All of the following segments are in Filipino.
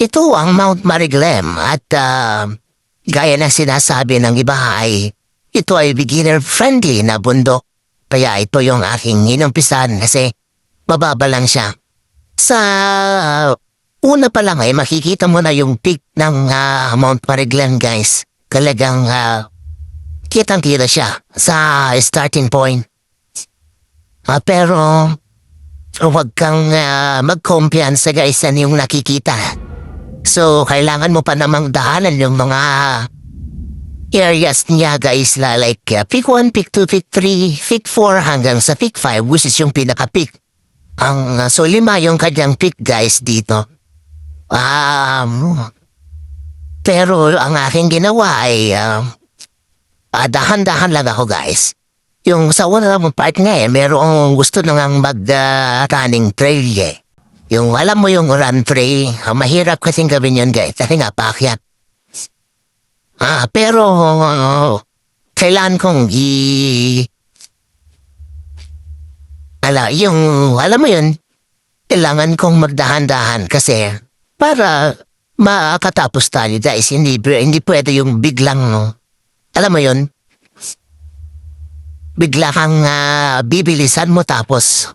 Ito ang Mount Mariglem at gaya ng sinasabi ng iba ay ito ay beginner-friendly na bundok. Kaya ito yung aking inumpisan kasi mababa lang siya. Sa una pa lang ay makikita mo na yung peak ng Mount Mariglem, guys. Talagang kitang-kita siya sa starting point. Pero huwag kang mag-kumpiyansa, guys, sa yung nakikita. So, kailangan mo pa namang daanan yung mga areas niya, guys, like peak 1, peak 2, peak 3, peak 4 hanggang sa peak 5, which is yung pinaka-peak. So, 5 yung kanyang peak, guys, dito. Pero ang aking ginawa ay dahan-dahan lang ako, guys. Yung sa una namang part nga merong gusto nang mag-running trail Yung alam mo yung run trail, mahirap kasing gawin yun, guys, kasi nga paakyat. Pero kailan kong alam mo yun, kailangan kong magdahan-dahan kasi para makatapos tayo, guys, hindi pwede yung biglang, alam mo yun, bigla kang bibilisan mo tapos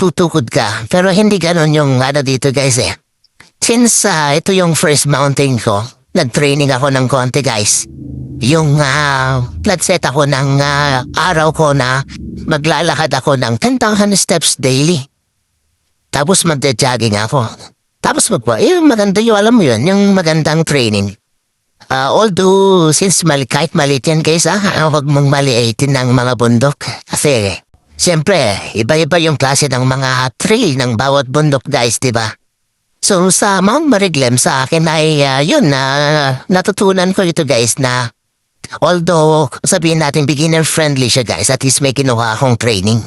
tutukod ka. Pero hindi ganon yung dito, guys, Since ito yung first mountain ko, nag-training ako ng konti, guys. Yung flat set ako ng araw ko na maglalakad ako ng 10,000 steps daily. Tapos magja-jogging ako. Tapos maganda yung alam mo yun, yung magandang training. Although, since kahit maliit yan, guys, huwag mong maliitin ng mga bundok. Kasi, siyempre, iba-iba yung klase ng mga trail ng bawat bundok, guys, diba? So, sa Mount Mariglem, sa akin ay natutunan ko ito, guys, na although sabihin natin beginner-friendly siya, guys, at least may kinuha akong training.